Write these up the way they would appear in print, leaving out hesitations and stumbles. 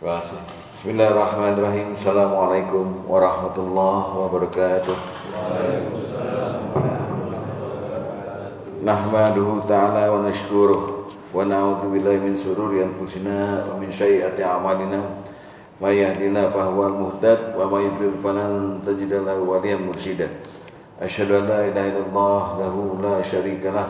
Terima kasih. Bismillahirrahmanirrahim. Assalamualaikum warahmatullahi wabarakatuh. Nahmaduhu ta'ala wa nashkuruh wa na'udzu billahi min shururi anfusina wa min sayyiati a'malina. May yahdihillahu fahuwal muhtad wa may yudlil falan tajida lahu waliyyan mursyida. Asyhadu an la ilaha illallah lahu la syarika lah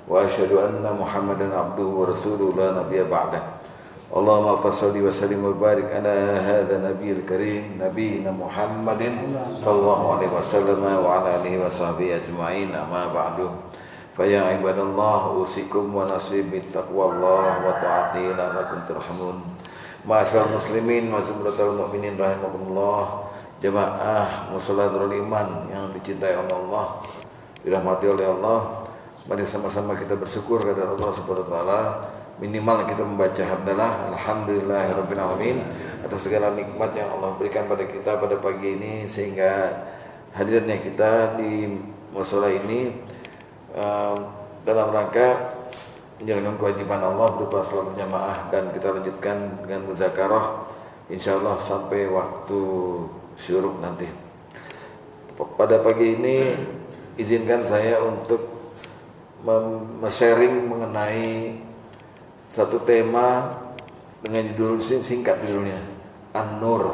wa asyhadu anna Muhammadan abduhu wa rasuluhu la nabiyya ba'dah. Allahumma fassalli wa sallim wa barik ala hadha nabiyil karim nabiyina Muhammadin sallallahu alaihi wasallam wa ala alihi wa sahbihi ajma'in, amma ba'du. Fa ya ibadallah usikum wa nasib bittaqwallah wa ta'ati la'allakum turhamun. Ma'asyiral muslimin wa zumratul mu'minin rahimakumullah, jamaah mushollatul iman yang dicintai oleh Allah, dirahmati oleh Allah. Mari sama-sama kita bersyukur kepada Allah Subhanahu wa taala. Minimal kita membaca hamdalah alhamdulillahirabbil alamin atas segala nikmat yang Allah berikan pada kita pada pagi ini, sehingga hadirnya kita di mushola ini dalam rangka menjalankan kewajiban Allah berupa salat berjamaah, dan kita lanjutkan dengan muzakarah insyaallah sampai waktu syuruk nanti. Pada pagi ini izinkan saya untuk sharing mengenai satu tema dengan judul singkat judulnya An-Nur.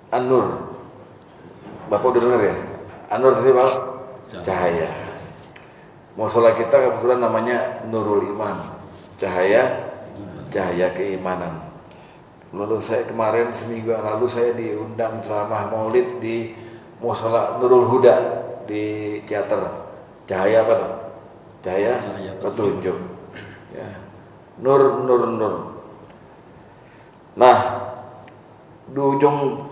An-Nur. Bapak udah dengar ya? An-Nur tadi Pak? Cahaya. Musola kita kebetulan namanya Nurul Iman. Cahaya keimanan. Lalu saya kemarin seminggu yang lalu saya diundang ceramah Maulid di Musola Nurul Huda di teater. Cahaya apa tuh? Cahaya petunjuk. Ya. Nur. Nah, di ujung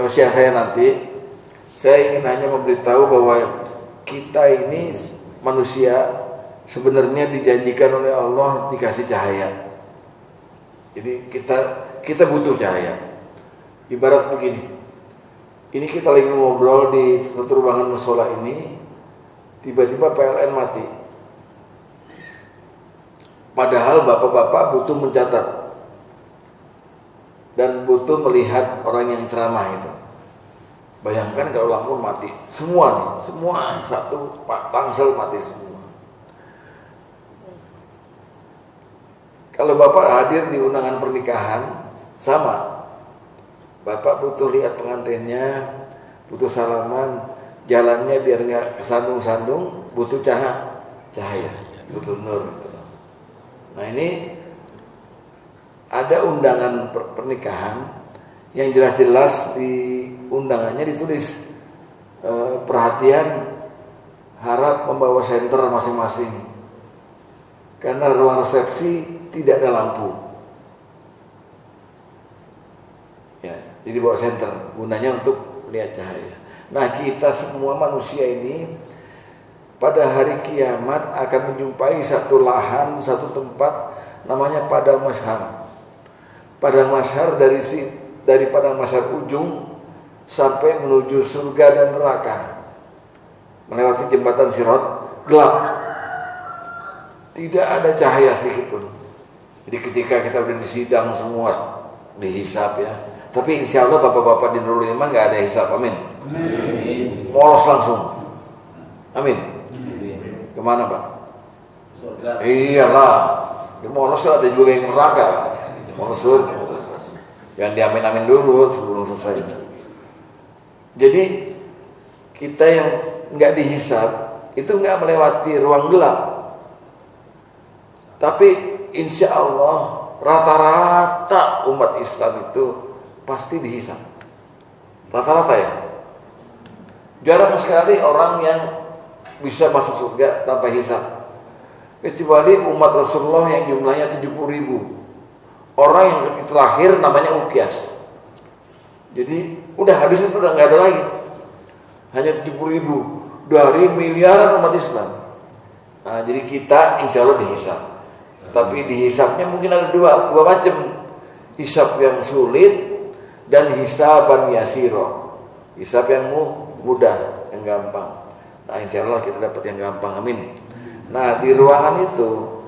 usia saya nanti, saya ingin hanya memberitahu bahwa kita ini manusia sebenarnya dijanjikan oleh Allah dikasih cahaya. Jadi kita butuh cahaya. Ibarat begini, ini kita lagi ngobrol di satu ruangan musola ini, tiba-tiba PLN mati. Padahal bapak-bapak butuh mencatat dan butuh melihat orang yang ceramah itu. Bayangkan kalau lampu mati, semua satu tangsel mati semua. Kalau bapak hadir di undangan pernikahan, sama. Bapak butuh lihat pengantinnya, butuh salaman, jalannya biar nggak kesandung-sandung, butuh cahaya, butuh nur. Nah ini ada undangan pernikahan yang jelas-jelas di undangannya ditulis perhatian harap membawa senter masing-masing, karena ruang resepsi tidak ada lampu. Ya, jadi bawa senter gunanya untuk lihat cahaya. Nah kita semua manusia ini pada hari kiamat akan menjumpai satu lahan, satu tempat namanya Padang Mahsyar. Padang Mahsyar dari Padang Mahsyar ujung sampai menuju surga dan neraka. Melewati jembatan Sirat, gelap. Tidak ada cahaya sedikit pun. Jadi ketika kita sudah disidang semua, dihisab ya. Tapi insya Allah bapak-bapak di Nurul Iman gak ada hisab, amin. Molos langsung, amin. Kemana Pak? Surga. Iyalah. Di monos kan ada juga yang neraka. Monos surga. Yang diamin-amin dulu sebelum selesai. Jadi kita yang nggak dihisab itu nggak melewati ruang gelap. Tapi insya Allah rata-rata umat Islam itu pasti dihisab. Rata-rata ya. Jarang sekali orang yang bisa masuk surga tanpa hisab, kecuali umat Rasulullah yang jumlahnya 70.000 orang yang terakhir namanya Uqyas. Jadi udah habis itu udah nggak ada lagi, hanya 70.000 dari miliaran umat Islam. Nah, jadi kita insya Allah dihisab, tapi dihisabnya mungkin ada dua macam, hisab yang sulit dan hisaban yasiro, hisab yang mudah, yang gampang. Nah insya Allah kita dapat yang gampang, amin. Nah di ruangan itu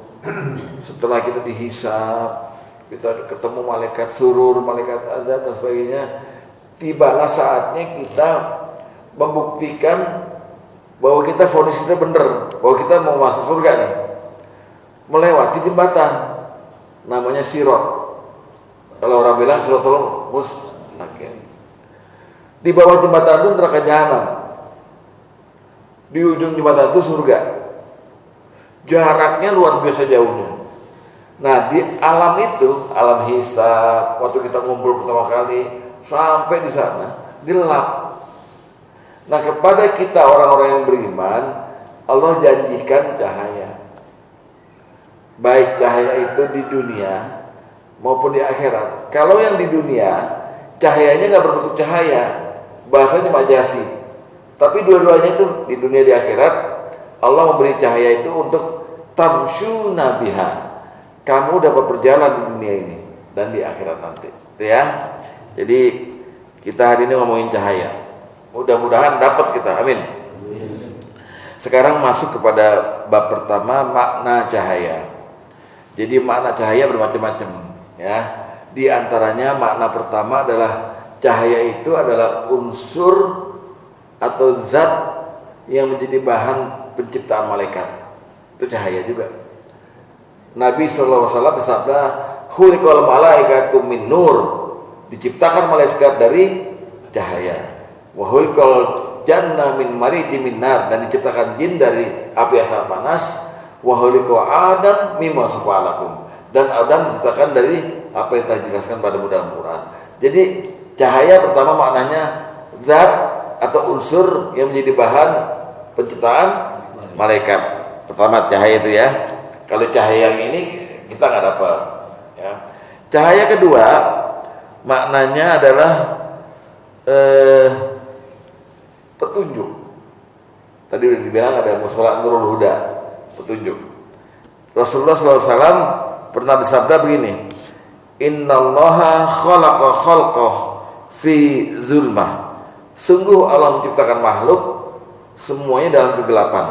setelah kita dihisab, kita ketemu malaikat surur, malaikat azab dan sebagainya. Tibalah saatnya kita membuktikan bahwa kita vonis kita benar, bahwa kita mau masuk surga nih, melewati jembatan namanya Sirat. Kalau orang bilang Siratul Mustaqim. Di bawah jembatan itu neraka jahanam, di ujung jembatan itu surga. Jaraknya luar biasa jauhnya. Nah, di alam itu, alam hisab, waktu kita ngumpul pertama kali sampai di sana gelap. Nah, kepada kita orang-orang yang beriman, Allah janjikan cahaya. Baik cahaya itu di dunia maupun di akhirat. Kalau yang di dunia, cahayanya nggak berbentuk cahaya, bahasanya majasi. Tapi dua-duanya itu di dunia di akhirat, Allah memberi cahaya itu untuk tamsyuna biha. Kamu dapat berjalan di dunia ini dan di akhirat nanti, ya. Jadi kita hari ini ngomongin cahaya. Mudah-mudahan dapat kita, amin. Sekarang masuk kepada bab pertama, makna cahaya. Jadi makna cahaya bermacam-macam, ya. Di antaranya makna pertama adalah cahaya itu adalah unsur atau zat yang menjadi bahan penciptaan malaikat. Itu cahaya juga. Nabi SAW bersabda, "Khuliqal malaikatu min nur." Diciptakan malaikat dari cahaya. Wa khuliqal janna min marijin min nar, dan diciptakan jin dari api yang sangat panas. Wa khuliqa Adam mimma safalakum, dan Adam diciptakan dari apa yang telah dijelaskan pada dalam Quran. Jadi cahaya pertama maknanya zat atau unsur yang menjadi bahan penciptaan malaikat. Pertama cahaya itu, ya. Kalau cahaya yang ini kita nggak dapat, ya. Cahaya kedua maknanya adalah petunjuk. Tadi udah dibilang ada musola Nurul Huda, petunjuk. Rasulullah SAW pernah bersabda begini, Innallaha khalaqa khalqah fi zulmah. Sungguh Allah menciptakan makhluk semuanya dalam kegelapan,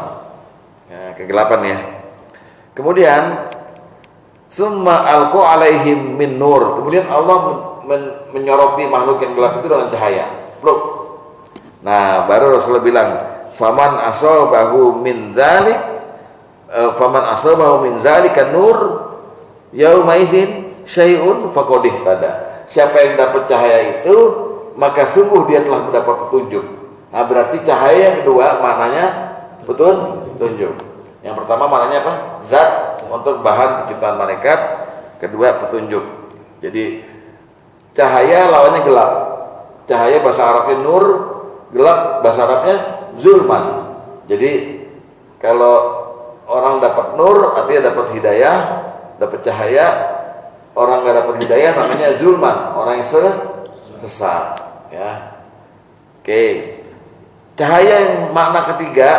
ya, kegelapan, ya. Kemudian summa alqa alaihim min nur. Kemudian Allah menyoroti makhluk yang gelap itu dengan cahaya. Belum. Nah, baru Rasulullah bilang, "Faman asabahu min dzalik zalika nur yauma idzin syai'un faqad ihtada." Siapa yang dapat cahaya itu, maka sungguh dia telah mendapat petunjuk. Nah, berarti cahaya yang kedua maknanya petunjuk. Yang pertama maknanya apa? Zat untuk bahan penciptaan malaikat. Kedua petunjuk. Jadi cahaya lawannya gelap. Cahaya bahasa Arabnya nur, gelap bahasa Arabnya zulman. Jadi kalau orang dapat nur artinya dapat hidayah, dapat cahaya. Orang nggak dapat hidayah namanya zulman, orang yang sesat, ya. Oke. Cahaya yang makna ketiga,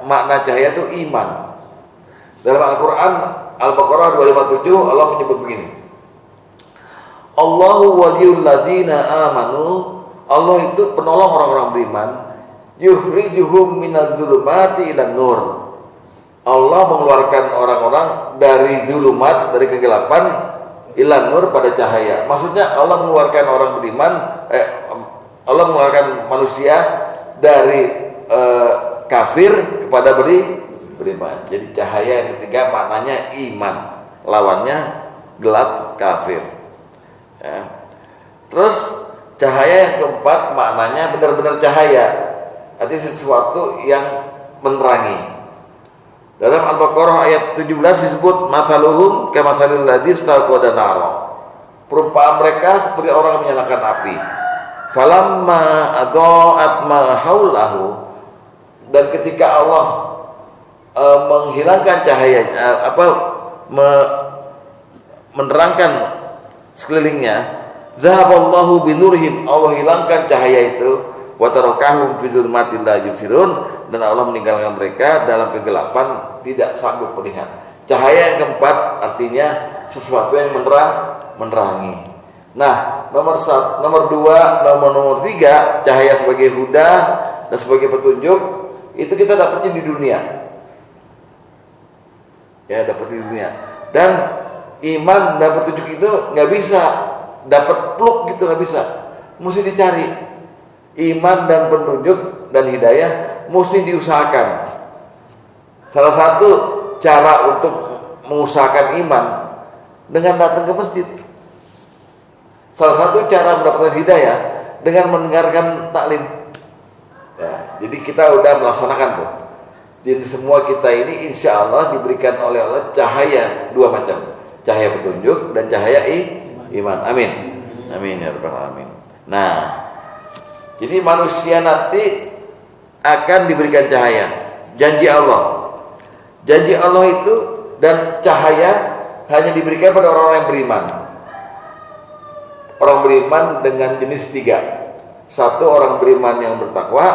makna cahaya itu iman. Dalam Al-Quran Al-Baqarah 257 Allah menyebut begini, Allahu waliyul ladzina amanu. Allah itu penolong orang-orang beriman. Yukhrijuhum minadz-dzulumati ilan nur. Allah mengeluarkan orang-orang dari zulumat, dari kegelapan, ilan nur pada cahaya. Maksudnya Allah mengeluarkan orang beriman, Allah mengeluarkan manusia dari kafir kepada beriman. Jadi cahaya yang ketiga maknanya iman, lawannya gelap, kafir, ya. Terus cahaya yang keempat maknanya benar-benar cahaya, artinya sesuatu yang menerangi. Dalam Al-Baqarah ayat 17 disebut masaluhum kamasalil ladzi istaqada nara. Perumpamaan mereka seperti orang yang menyalakan api. Falamma adaa'at ma haulahu, dan ketika Allah menghilangkan cahaya, menerangkan sekelilingnya, zahaballahu binurihim, Allah hilangkan cahaya itu, wa tarakahum fi dzulmatil la yubsirun, dan Allah meninggalkan mereka dalam kegelapan tidak sanggup melihat. Cahaya yang keempat artinya sesuatu yang menerangi. Nah, nomor 2, nomor 3, cahaya sebagai huda dan sebagai petunjuk itu kita dapatnya di dunia. Ya, dapat di dunia. Dan Iman dan petunjuk itu nggak bisa dapat pluk gitu, nggak bisa. Mesti dicari. Iman dan petunjuk dan hidayah mesti diusahakan. Salah satu cara untuk mengusahakan iman dengan datang ke masjid. Salah satu cara mendapatkan hidayah dengan mendengarkan taklim. Ya, jadi kita udah melaksanakan tuh. Jadi semua kita ini insya Allah diberikan oleh Allah cahaya dua macam. Cahaya petunjuk dan cahaya iman. Amin. Amin ya rabbal alamin. Nah, jadi manusia nanti akan diberikan cahaya. Janji Allah. Janji Allah itu dan cahaya hanya diberikan pada orang-orang yang beriman. Orang beriman dengan jenis 3. 1 orang beriman yang bertakwa,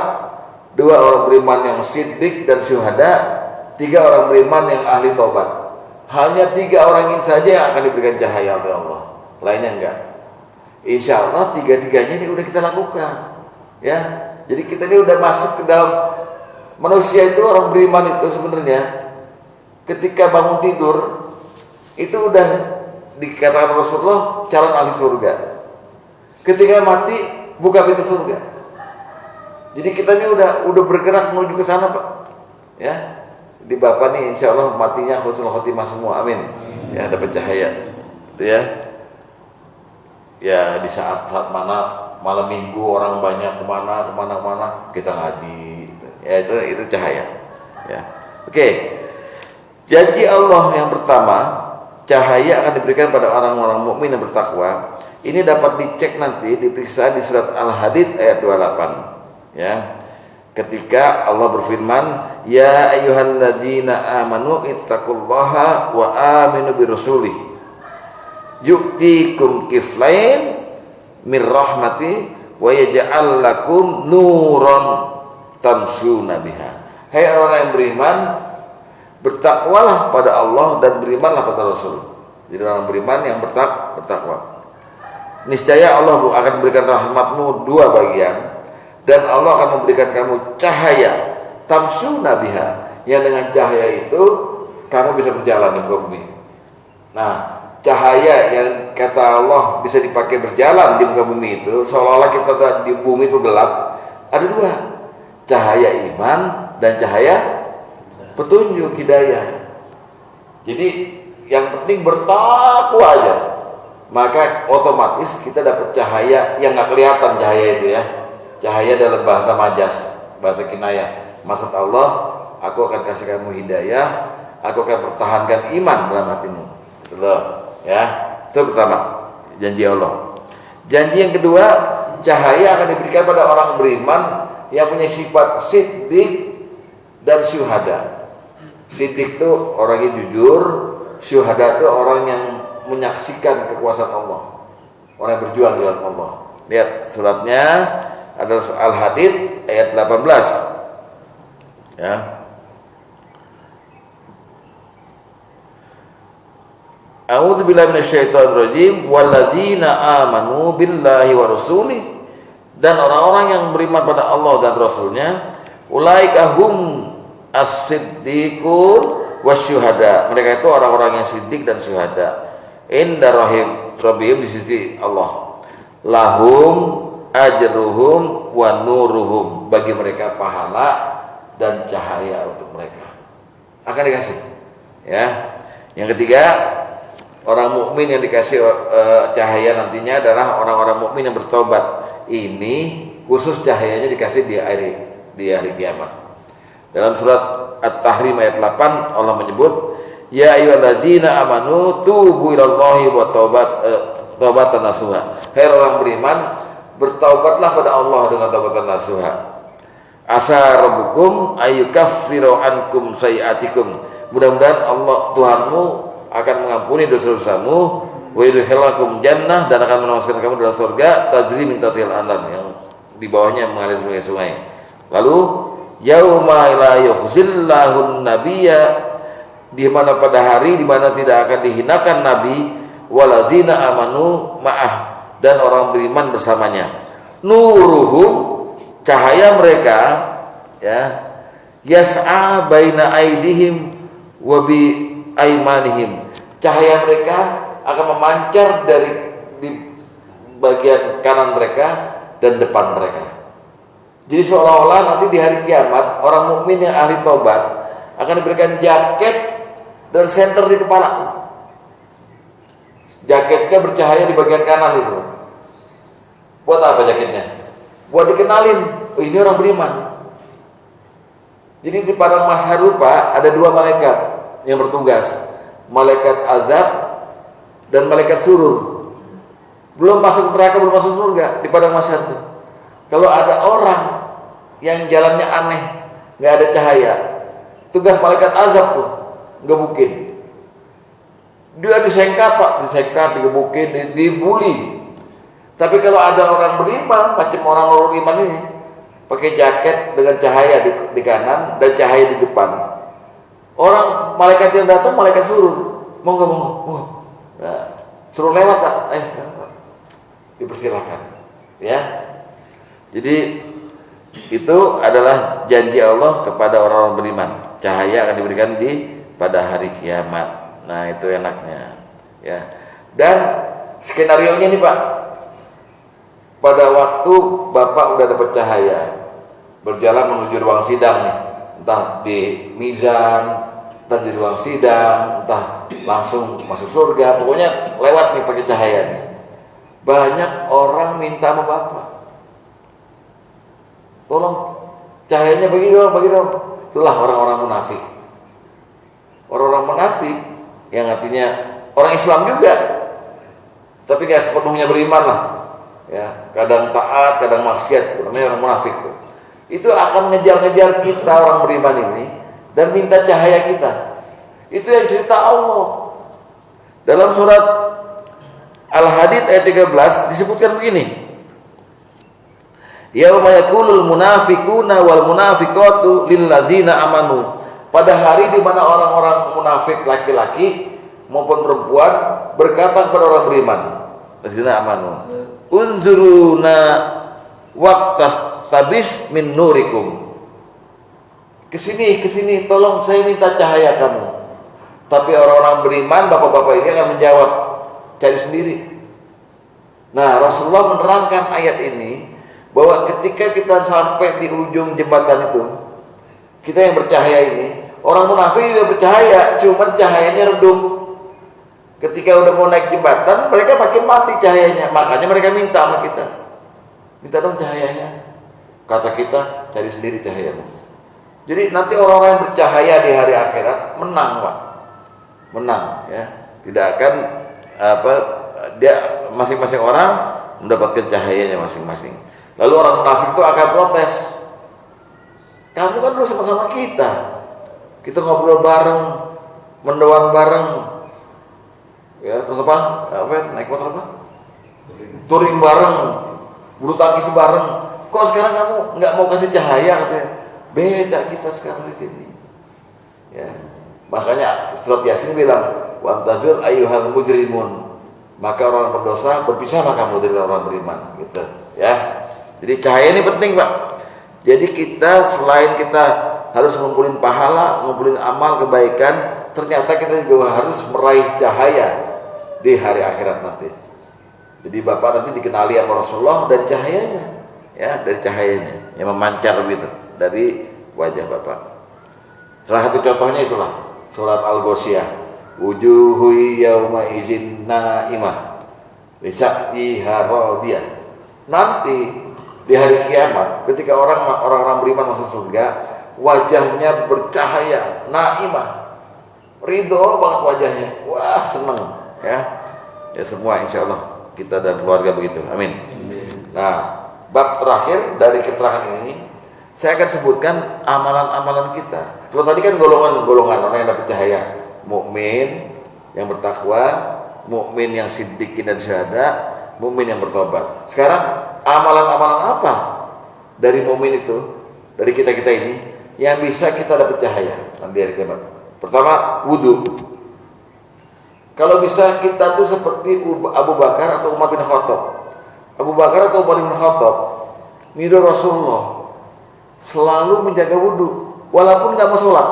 2 orang beriman yang siddiq dan syuhada, 3 orang beriman yang ahli taubat. Hanya 3 orang ini saja yang akan diberikan cahaya oleh Allah. Lainnya enggak. Insya Allah 3-3-nya ini udah kita lakukan. Ya, jadi kita ini udah masuk ke dalam manusia itu. Orang beriman itu sebenarnya ketika bangun tidur itu udah dikatakan Rasulullah calon ahli surga. Ketika mati buka pintu surga. Jadi kita ini udah bergerak menuju ke sana, Pak. Ya. Di Bapak nih insya Allah matinya husnul khotimah semua, amin. Ya dapat cahaya, itu ya. Ya di saat mana malam minggu orang banyak kemana kita ngaji, ya itu cahaya. Ya, oke. Janji Allah yang pertama, cahaya akan diberikan pada orang-orang mukmin yang bertakwa. Ini dapat dicek nanti, diperiksa di surat Al-Hadid ayat 28. Ya. Ketika Allah berfirman, ya ayyuhalladzina amanu ittaqullaha wa aminu birrasulih yu'tikum kiflain mir rahmati wa yaj'al lakum nuran tamshuna biha. Hai orang yang beriman, bertakwalah pada Allah dan berimanlah pada Rasul. Jadi orang beriman yang bertakwa. Niscaya Allah akan berikan rahmatmu 2 bagian. Dan Allah akan memberikan kamu cahaya tamsuna biha, yang dengan cahaya itu kamu bisa berjalan di muka bumi. Nah, cahaya yang kata Allah bisa dipakai berjalan di muka bumi itu, seolah-olah kita di bumi itu gelap. Ada 2, cahaya iman dan cahaya petunjuk hidayah. Jadi yang penting bertakwa aja, maka otomatis kita dapat cahaya yang nggak kelihatan cahaya itu ya. Cahaya dalam bahasa majas, bahasa kinayah. Maksud Allah, aku akan kasih kamu hidayah, aku akan pertahankan iman dalam hatimu. Betul, ya. Itu pertama, janji Allah. Janji yang kedua, cahaya akan diberikan pada orang beriman yang punya sifat siddiq dan syuhada. Siddiq itu orang yang jujur, syuhada itu orang yang menyaksikan kekuasaan Allah, orang yang berjuang di jalan Allah. Lihat suratnya adalah Al-Hadid ayat 18. Ya. A'udzubillahi minasyaitonirrajim. Walladzina amanu billahi wa rasulih, dan orang-orang yang beriman pada Allah dan Rasulnya, ulaika hum as-siddiqun wasyuhada. Mereka itu orang-orang yang siddiq dan syuhada. Inda rabbihim, di sisi Allah. Lahum ajruhum wa nuruhum, bagi mereka pahala dan cahaya untuk mereka akan dikasih. Ya. Yang ketiga, orang mukmin yang dikasih cahaya nantinya adalah orang-orang mukmin yang bertobat. Ini khusus cahayanya dikasih di hari kiamat. Dalam surat At-Tahrim ayat 8 Allah menyebut, ya ayyuhalladzina amanu tubu ilallahi wa taubatan nasuha. Hai orang beriman, bertaubatlah pada Allah dengan taubatan nasuha. Asa rabbukum ayyukaffiru ankum sayiatikum. Mudah-mudahan Allah Tuhanmu akan mengampuni dosa-dosamu, wa yudkhilakum jannah, dan akan memasukkan kamu dalam surga tajri min tahtihal anhar, yang di bawahnya mengalir sungai-sungai. Lalu yauma la yukhzillahun nabiyya, di mana pada hari di mana tidak akan dihinakan nabi, walazina amanu ma'ah, dan orang beriman bersamanya. Nuruhum, cahaya mereka, ya, yas'a baina aidihim wa bi aimanihim. cahaya mereka akan memancar dari di bagian kanan mereka dan depan mereka. Jadi seolah-olah nanti di hari kiamat orang mukmin yang ahli tobat akan diberikan jaket dan senter di kepala. Jaketnya bercahaya di bagian kanan itu. Buat apa jaketnya? Buat dikenalin, oh ini orang beriman. Jadi di padang mahsyar rupa ada dua malaikat yang bertugas, malaikat azab dan malaikat surur. Belum masuk neraka, belum masuk surga di padang mahsyar itu. Kalau ada orang yang jalannya aneh, nggak ada cahaya, tugas malaikat azab tuh ngebukin. Dia disengkap pak, digebukin, dibully. Tapi kalau ada orang beriman, macam orang beriman ini, pakai jaket dengan cahaya di kanan dan cahaya di depan. Orang malaikat yang datang, malaikat surur, mau nggak mau, nah, suruh lewat tak? Dipersilakan, ya. Jadi itu adalah janji Allah kepada orang-orang beriman. Cahaya akan diberikan pada hari kiamat. Nah itu enaknya, ya. Dan skenario-nya nih Pak, pada waktu Bapak udah dapat cahaya, berjalan menuju ruang sidang nih, entah di mizan, entah di ruang sidang, entah langsung masuk surga, pokoknya lewat nih pakai cahaya nih. Banyak orang minta sama Bapak, tolong cahayanya bagi dong. Itulah orang-orang munafik. Orang-orang munafik yang artinya orang Islam juga, tapi gak sepenuhnya beriman lah, ya. Kadang taat, kadang maksiat, namanya orang munafik. Itu akan ngejar-ngejar kita orang beriman ini dan minta cahaya kita. Itu yang cerita Allah. Dalam surat Al-Hadid ayat 13 disebutkan begini. Yauma yaqulul munafiquna wal munafiqatu lil ladzina amanu. Pada hari di mana orang-orang munafik laki-laki maupun perempuan berkata kepada orang beriman, ladzina amanu, unzuruna waqtas tabis min nurikum. Kesini, tolong saya minta cahaya kamu. Tapi orang-orang beriman, bapak-bapak ini akan menjawab, cari sendiri. Nah, Rasulullah menerangkan ayat ini bahwa ketika kita sampai di ujung jembatan itu, kita yang bercahaya ini, orang munafik juga bercahaya, cuman cahayanya redup. Ketika udah mau naik jembatan, mereka makin mati cahayanya. Makanya mereka minta sama kita, minta dong cahayanya. Kata kita, cari sendiri cahayamu. Jadi nanti orang-orang yang bercahaya di hari akhirat menang Pak, menang ya. Tidak akan dia masing-masing orang mendapatkan cahayanya masing-masing. Lalu orang munafik itu akan protes. Kamu kan dulu sama-sama kita ngobrol bareng, mendoan bareng, ya terus apa naik motor apa? Touring bareng, bulu tangkis bareng. Kok sekarang kamu nggak mau kasih cahaya katanya? Beda kita sekarang di sini. Ya, makanya surat Yasin bilang, "Wantazir ayyuhal mujrimun." Maka orang berdosa berpisahlah kamu dari orang beriman, gitu. Ya. Jadi cahaya ini penting Pak. Jadi kita selain kita harus ngumpulin pahala, ngumpulin amal kebaikan, ternyata kita juga harus meraih cahaya di hari akhirat nanti. Jadi Bapak nanti dikenali sama Rasulullah dari cahayanya, ya dari cahayanya yang memancar gitu dari wajah Bapak. Salah satu contohnya itulah surat Al-Ghasyiyah. Wujuhu yauma idzin naimah lisaiha radiyah. Nanti di hari kiamat, ketika orang-orang beriman masuk surga, wajahnya bercahaya, naimah, ridho banget wajahnya, wah seneng, ya semua insya Allah kita dan keluarga begitu, amin. Nah, bab terakhir dari keterangan ini, saya akan sebutkan amalan-amalan kita. Kalau tadi kan golongan-golongan orang yang dapat cahaya, mukmin yang bertakwa, mukmin yang siddiqin dan syuhada, mukmin yang bertobat. Sekarang amalan-amalan apa dari mukmin itu, dari kita-kita ini yang bisa kita dapat cahaya nanti hari kiamat? Pertama, wudu. Kalau bisa kita tuh seperti Abu Bakar atau Umar bin Khattab. Abu Bakar atau Umar bin Khattab niru Rasulullah selalu menjaga wudu walaupun nggak mau sholat.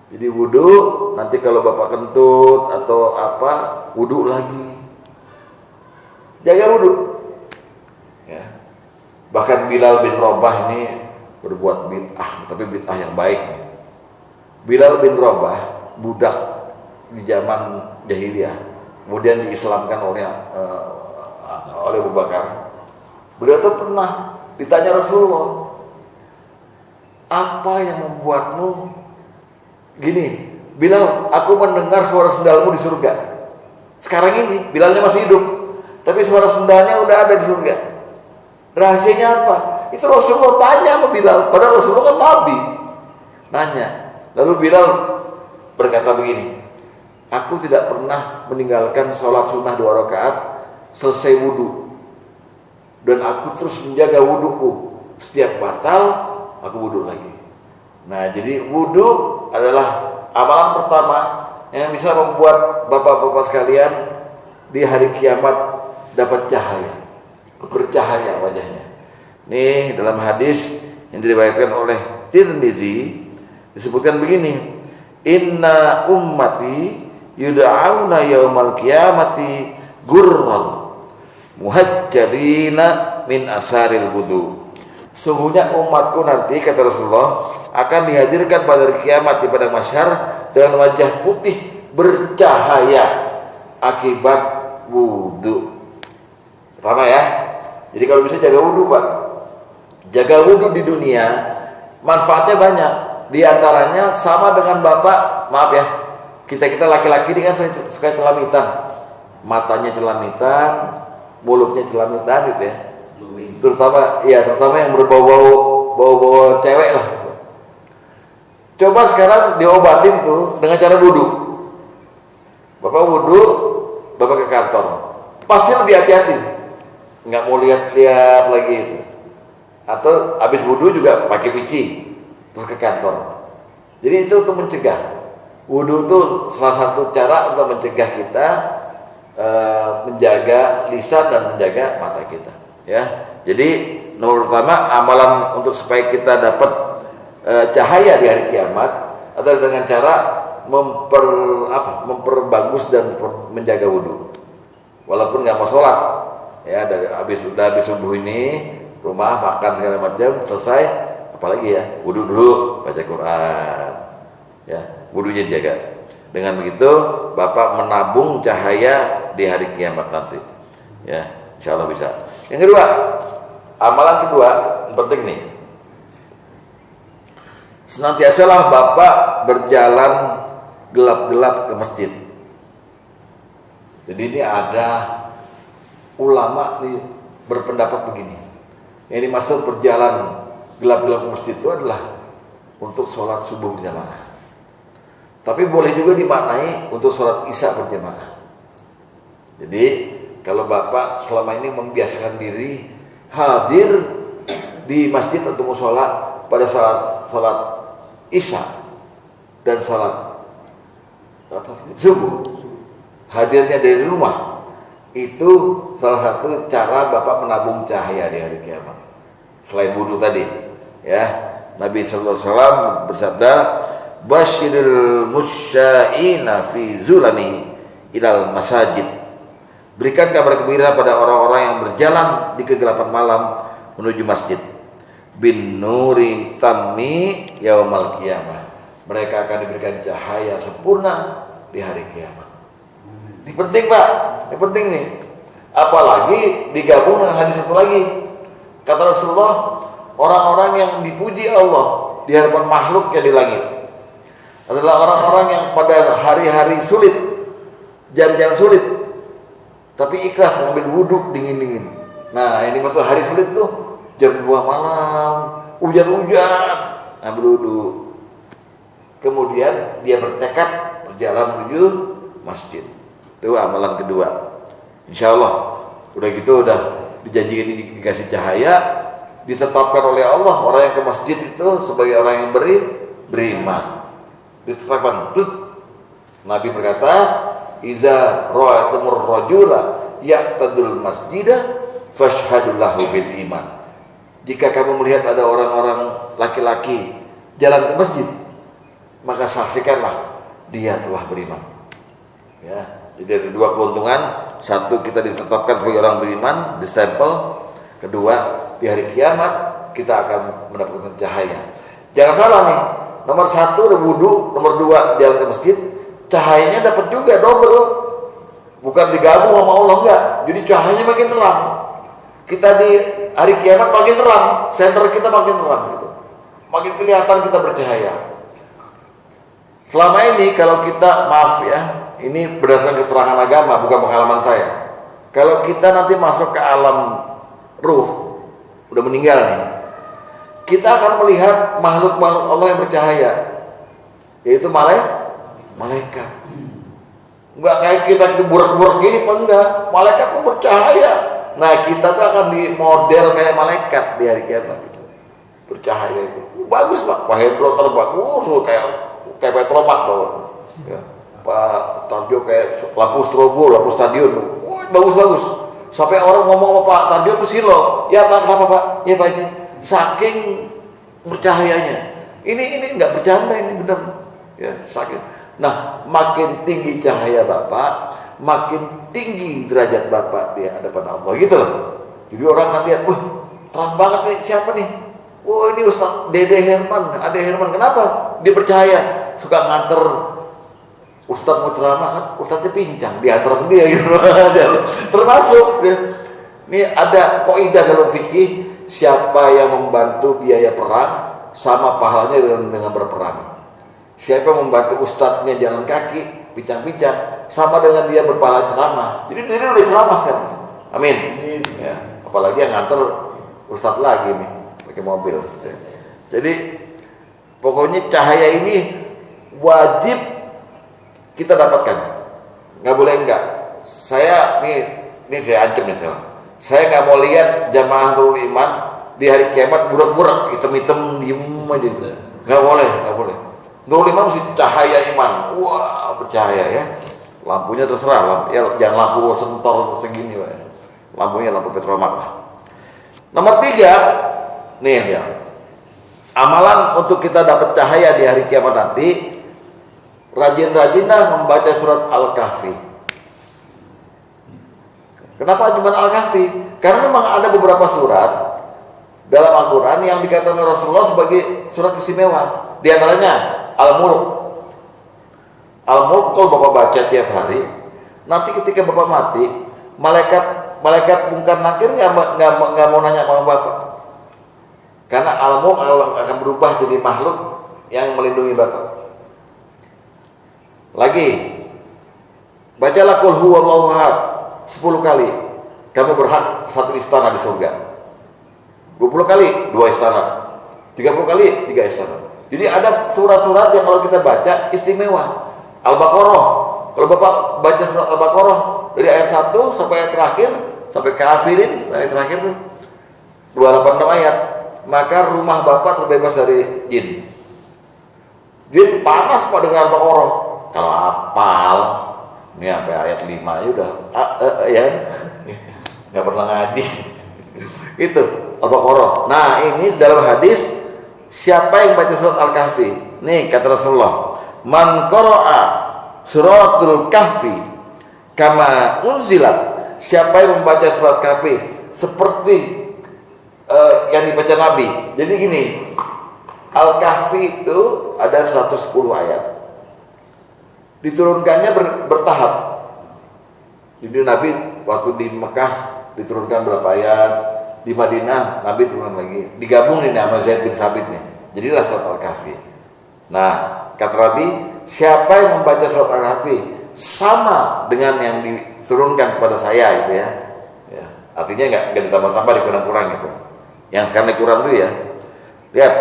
Jadi wudu, nanti kalau bapak kentut atau apa, wudu lagi. Jaga wudu. Ya. Bahkan Bilal bin Rabah ini berbuat bid'ah, tapi bid'ah yang baik. Bilal bin Rabah, budak di zaman jahiliyah, kemudian diislamkan oleh Abu Bakar. Beliau tuh pernah ditanya Rasulullah, apa yang membuatmu gini? Bilal, aku mendengar suara sendalmu di surga. Sekarang ini Bilalnya masih hidup, tapi suara sendalnya udah ada di surga. Rahasianya apa? Itu Rasulullah tanya sama Bilal, padahal Rasulullah kan Nabi. Nanya. Lalu Bilal berkata begini, aku tidak pernah meninggalkan sholat sunnah 2 rakaat selesai wudu, dan aku terus menjaga wuduku. Setiap batal, aku wudu lagi. Nah, jadi wudu adalah amalan pertama yang bisa membuat bapak-bapak sekalian di hari kiamat dapat cahaya, bercahaya wajahnya. Nih dalam hadis yang diriwayatkan oleh Tirmizi disebutkan begini, inna ummati yud'auna yaumal qiyamati gurran muhajjalina min asaril wudu. Sungguhnya umatku nanti, kata Rasulullah, akan dihadirkan pada hari kiamat di padang mahsyar dengan wajah putih bercahaya akibat wudu. Pertama ya. Jadi kalau bisa jaga wudu, Pak. Jaga wudu di dunia manfaatnya banyak. Di antaranya sama dengan Bapak, maaf ya, kita laki-laki ini kan suka celamitan. Matanya celamitan, mulutnya celamitan gitu ya. Terutama yang berbau-bau cewek lah. Coba sekarang diobatin tuh dengan cara wudu. Bapak wudu, Bapak ke kantor, pasti lebih hati-hati, nggak mau lihat-lihat lagi. Atau habis wudu juga pakai pici terus ke kantor. Jadi itu untuk mencegah. Wudu itu salah satu cara untuk mencegah kita menjaga lisan dan menjaga mata kita. Ya, jadi nomor pertama amalan untuk supaya kita dapat cahaya di hari kiamat adalah dengan cara memperbagus dan menjaga wudu. Walaupun nggak mau sholat, ya dari habis subuh ini rumah makan segala macam selesai, apalagi ya wudu dulu, baca Quran, ya wudunya jaga. Dengan begitu Bapak menabung cahaya di hari kiamat nanti, ya insya Allah bisa. Yang kedua, amalan kedua yang penting nih, senantiasalah Bapak berjalan gelap-gelap ke masjid. Jadi ini ada ulama nih berpendapat begini, yang dimaksud berjalan gelap-gelap ke masjid itu adalah untuk sholat subuh berjamaah. Tapi boleh juga dimaknai untuk sholat isya berjamaah. Jadi kalau Bapak selama ini membiasakan diri hadir di masjid untuk sholat pada sholat isya dan sholat subuh, hadirnya dari rumah, itu salah satu cara Bapak menabung cahaya di hari kiamat. Selain wudu tadi, ya Nabi Sallallahu Alaihi Wasallam bersabda, "Basyiril musya'ina fi zulami ilal masajid." Berikan kabar gembira pada orang-orang yang berjalan di kegelapan malam menuju masjid. Bin nuri tammi yaumal qiyamah. Mereka akan diberikan cahaya sempurna di hari kiamat. Ini penting, Pak. Ini penting nih. Apalagi digabung dengan hadis satu lagi. Kata Rasulullah, orang-orang yang dipuji Allah di hadapan makhluknya di langit adalah orang-orang yang pada hari-hari sulit, jam-jam sulit, tapi ikhlas ngambil wudhu dingin-dingin. Nah, ini maksud hari sulit tuh jam 2 malam, hujan-hujan, ngambil wudhu. Kemudian dia bertekad berjalan menuju masjid. Itu amalan kedua. Insya Allah, udah gitu udah dijanjikan dikasih cahaya, ditetapkan oleh Allah orang yang ke masjid itu sebagai orang yang beriman. Ditetapkan. Terus Nabi berkata, iza ra'atumur rajula ya'tadul masjidah fashhadu lahu bil iman. Jika kamu melihat ada orang-orang laki-laki jalan ke masjid, maka saksikanlah dia telah beriman. Ya, jadi ada dua keuntungan. Satu, kita ditetapkan sebagai orang beriman, distempel. Kedua, di hari kiamat kita akan mendapatkan cahaya. Jangan salah nih, nomor satu udah wudu, nomor dua jalan ke masjid, cahayanya dapat juga double. Bukan digabung sama Allah, enggak. Jadi cahayanya makin terang. Kita di hari kiamat makin terang, center kita makin terang gitu. Makin kelihatan kita bercahaya. Selama ini kalau kita, maaf ya, ini berdasarkan keterangan agama, bukan pengalaman saya. Kalau kita nanti masuk ke alam ruh, udah meninggal nih, kita akan melihat makhluk-makhluk Allah yang bercahaya, yaitu malaikat. Enggak kayak kita keburak-burak gini, apa enggak? Malaikat itu bercahaya. Nah, kita tuh akan di model kayak malaikat di hari kiamat gitu. Bercahaya itu. Bagus, Pak. Pak Hendro terbagus kayak Petromak bawah. Ya. Pak Tarjo kayak lampu strobo, lampu stadion. Wah, bagus-bagus. Sampai orang ngomong sama Pak Tarjo tuh silo. Ya Pak, kenapa Pak? Ya Pak Haji. Saking bercahayanya. Ini enggak bercanda, ini benar. Ya, saking. Nah, makin tinggi cahaya Bapak, makin tinggi derajat Bapak di hadapan Allah gitu loh. Jadi orang akan lihat, wah, terang banget nih, siapa nih? Wah, ini Ustaz Dede Herman, Ade Herman. Kenapa? Dia percaya, suka nganter Ustaz mau ceramah kan, Ustaznya pincang, diantar dia gitu. Termasuk ya. Ini ada kaidah dalam fikih, siapa yang membantu biaya perang sama pahalanya dengan berperang. Siapa yang membantu ustadznya jalan kaki, pincang-pincang, sama dengan dia berpahala ceramah. Jadi dia udah ceramah sekarang. Amin. Ya, apalagi yang nganter ustadz lagi nih, pakai mobil. Jadi pokoknya cahaya ini wajib kita dapatkan. Nggak boleh enggak. Saya nih saya ancam nih saya nggak mau lihat jamaah Nurul Iman di hari kiamat burak-burak, hitam-hitam diem aja. Nggak boleh. Nurul Iman mesti cahaya iman. Wah, bercahaya ya. Lampunya terserah, jangan lampu sentor segini, Pak. Lampunya lampu Petromak lah. Nomor 3, nih ya. Amalan untuk kita dapat cahaya di hari kiamat nanti, rajin-rajinlah membaca surat Al-Kahfi. Kenapa cuma Al-Kahfi? Karena memang ada beberapa surat dalam Al-Quran yang dikatakan Rasulullah sebagai surat istimewa. Di antaranya Al-Mulk. Al-Mulk kalau Bapak baca tiap hari, nanti ketika Bapak mati, malaikat mungkar nakir nggak mau nanya sama Bapak. Karena Al-Mulk akan berubah jadi makhluk yang melindungi Bapak. Lagi, bacalah Qul huwallahu ahad 10 kali. Kamu berhak satu istana di surga. 20 kali 2 istana. 30 kali 3 istana. Jadi ada surat-surat yang kalau kita baca istimewa. Al-Baqarah. Kalau Bapak baca surat Al-Baqarah dari ayat 1 sampai ayat terakhir, sampai Kafirin, ayat terakhir tuh 286 ayat, maka rumah Bapak terbebas dari jin. Jin panas Pak dengan Al-Baqarah. Kalau hafal, ini sampai ayat 5 aja udah ya. Enggak pernah ngaji. Itu Al-Baqarah. Nah, ini dalam hadis, siapa yang baca surat Al-Kahfi? Nih kata Rasulullah, man qara'a suratul kahfi kama unzilat. Siapa yang membaca surat Kahfi seperti yang dibaca Nabi. Jadi gini, Al-Kahfi itu ada 110 ayat. Diturunkannya bertahap. Jadi Nabi waktu di Mekah diturunkan berapa ayat, di Madinah Nabi turun lagi, digabungin sama Zaid bin Sabit nih, jadilah surat Al-Kahfi. Nah, kata Nabi, siapa yang membaca surat Al-Kahfi sama dengan yang diturunkan kepada saya itu ya, artinya nggak ditambah-tambah, dikurang-kurang gitu. Yang sekarang dikurang tuh ya, lihat,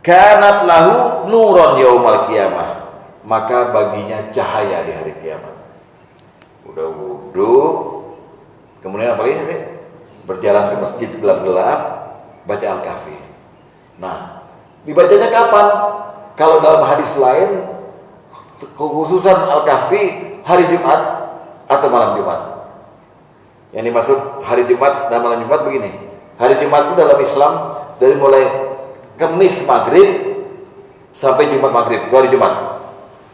kanat lahu nuron yaumal qiyamah, maka baginya cahaya di hari kiamat. Udah wudu, kemudian apa lagi? Berjalan ke masjid gelap-gelap, baca Al-Kahfi. Nah, dibacanya kapan? Kalau dalam hadis lain, kekhususan Al-Kahfi hari Jumat atau malam Jumat. Yang dimaksud hari Jumat dan malam Jumat begini. Hari Jumat itu dalam Islam dari mulai Kamis maghrib sampai Jumat maghrib, 2 hari Jumat.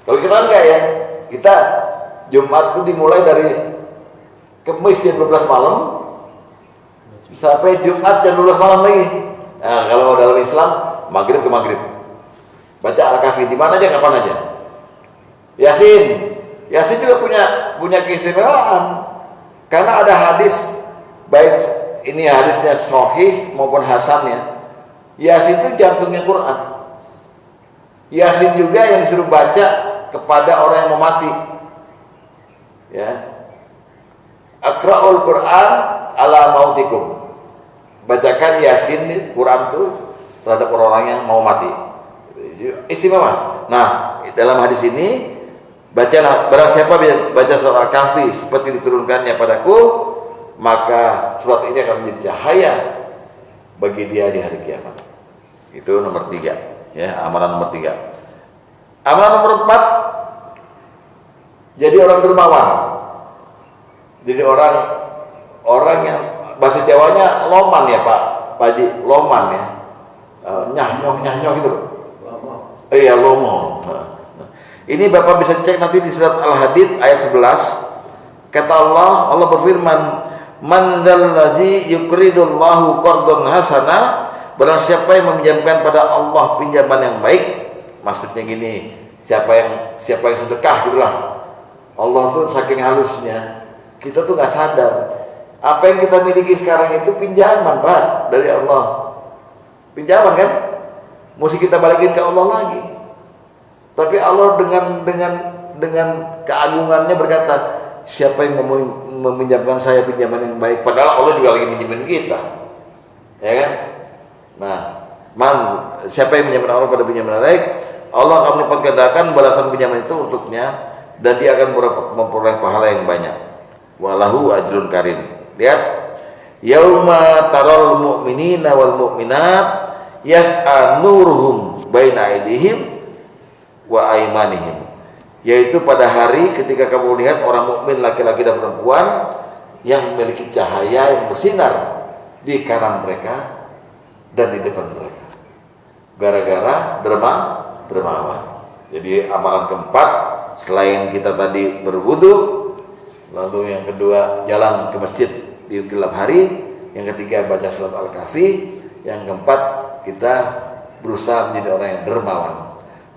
Kalau kita enggak ya, kita Jumat itu dimulai dari Kamis jam 12 malam sampai Jumat jam 12 malam lagi. Nah, kalau dalam Islam maghrib ke maghrib. Baca Al-Kahfi di mana aja, kapan aja. Yasin juga punya keistimewaan. Karena ada hadis, baik ini hadisnya sahih maupun hasan ya. Yasin itu jantungnya Quran. Yasin juga yang disuruh baca kepada orang yang mau mati. Ya. Aqra'ul Quran ala mautikum. Bacakan Yasin Quran itu terhadap orang yang mau mati. Istimewa. Nah, dalam hadis ini bacalah, barang siapa baca surat Al-Kahfi seperti diturunkannya padaku, maka surat ini akan menjadi cahaya bagi dia di hari kiamat. Itu nomor 3, ya, amalan nomor 3. Amalan nomor 4, jadi orang dermawan. Jadi orang yang bahasa Jawanya loman ya Pak Haji, loman ya. Nyah-nyoh gitu loh. Iya, lomo. Ini Bapak bisa cek nanti di surat Al-Hadid ayat 11. Kata Allah berfirman, "Man dzallazi yuqridullahu qardan hasana." Barang siapa yang meminjamkan pada Allah pinjaman yang baik. Maksudnya gini, siapa yang sedekah gitulah. Allah tuh saking halusnya, kita tuh nggak sadar. Apa yang kita miliki sekarang itu pinjaman, Pak, dari Allah. Pinjaman kan? Mesti kita balikin ke Allah lagi. Tapi Allah dengan keagungannya berkata, siapa yang meminjamkan saya pinjaman yang baik, padahal Allah juga lagi minjemin kita. Ya kan? Nah, siapa yang pinjaman Allah pada pinjaman yang baik, Allah akan melipat gandakan balasan pinjaman itu untuknya, dan dia akan memperoleh pahala yang banyak. Walahu ajrun karim. Lihat, yauma taral mu'minina wal mu'minat yas'a nuruhum baina aydihim wa aymanihim, yaitu pada hari ketika kamu lihat orang mukmin laki-laki dan perempuan yang memiliki cahaya yang bersinar di kanan mereka dan di depan mereka, gara-gara dermawan. Jadi amalan keempat, selain kita tadi berwudu, lalu yang kedua jalan ke masjid di gelap hari, yang ketiga baca surat Al-Kahfi, yang keempat kita berusaha menjadi orang yang dermawan.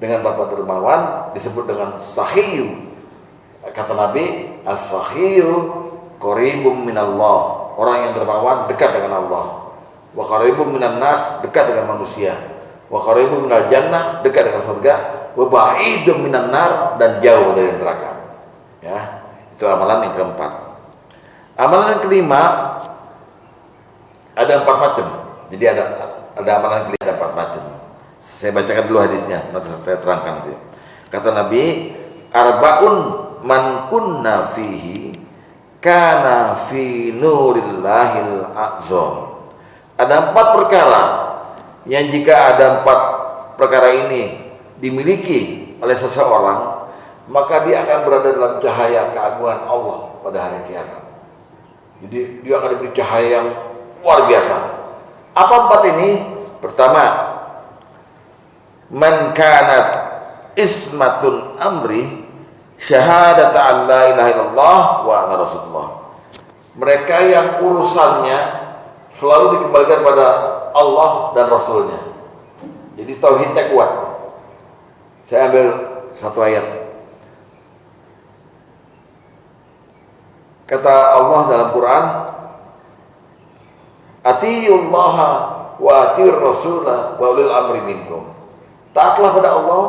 Dengan bapak dermawan disebut dengan sahiyu. Kata Nabi, as-sahiyu qaribum minallah. Orang yang dermawan dekat dengan Allah. Wa qaribum minan nas, dekat dengan manusia. Wa qaribum minal jannah, dekat dengan surga. Wa ba'idum minan nar, dan jauh dari neraka. Ya, itu amalan yang keempat. Amalan yang kelima ada 4 macam. Jadi ada amalan kelima, ada 4 macam. Saya bacakan dulu hadisnya, nanti saya terangkan nanti. Kata Nabi, arba'un man kunna fihi kana fi nurillahil a'zam. Ada 4 perkara yang jika ada 4 perkara ini dimiliki oleh seseorang, maka dia akan berada dalam cahaya keagungan Allah pada hari kiamat. Jadi dia akan diberi cahaya yang luar biasa. Apa 4 ini? Pertama, man kanat ismatun amri syahadata an la ilaha illallah wa anna rasulullah. Mereka yang urusannya selalu dikembalikan pada Allah dan Rasulnya. Jadi tauhidnya kuat. Saya ambil satu ayat. Kata Allah dalam Quran, atiyullaha wa atir rasulah wa ulil amri minkum. Taatlah pada Allah,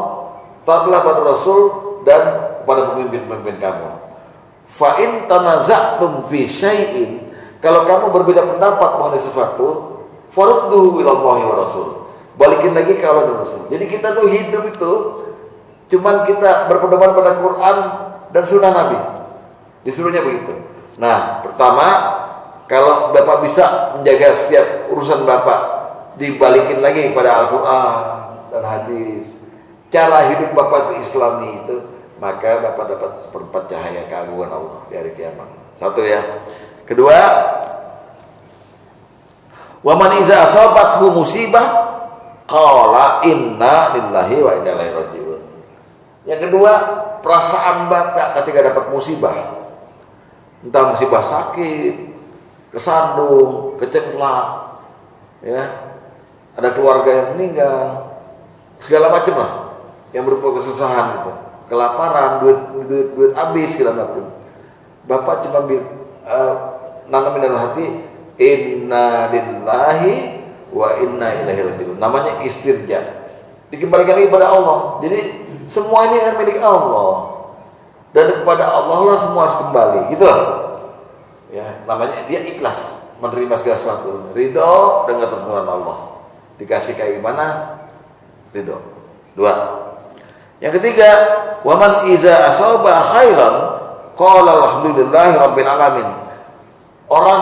taatlah pada Rasul, dan kepada pemimpin-pemimpin kamu. Fa in tanaza'tum fi syai'in, kalau kamu berbeda pendapat mengenai sesuatu, farudduhu ila Allahi wa Rasul. Balikin lagi ke Allah dan Rasul. Jadi kita tuh hidup itu cuman kita berpedoman pada Quran dan Sunnah Nabi. Disuruhnya begitu. Nah, pertama, kalau Bapak bisa menjaga setiap urusan Bapak dibalikin lagi kepada Al-Quran dan hadis, cara hidup Bapak Islami itu, maka Bapak dapat seperempat cahaya keagungan Allah di hari kiamat. Satu ya. Kedua, wa man iza asabathu musibah qala inna lillahi wa inna ilaihi raji'un. Yang kedua, perasaan bapak ketika dapat musibah, entah musibah sakit, kesandung, kecengklak, ya, ada keluarga yang meninggal, segala macam lah, yang berupa kesusahan gitu, kelaparan, duit habis segala macam. Bapak cuma nanamin dalam hati, inna lillahi wa inna ilaihi raji'un. Namanya istirja, dikembalikan lagi kepada Allah. Jadi semua ini kan milik Allah, dan kepada Allah lah semua harus kembali, gitu loh. Ya, namanya dia ikhlas menerima segala sesuatu, ridho dengan ketentuan Allah. Dikasih kayak gimana, ridho. Dua. Yang ketiga, waman iza asaba khairan qala alhamdulillahi rabbil alamin. Orang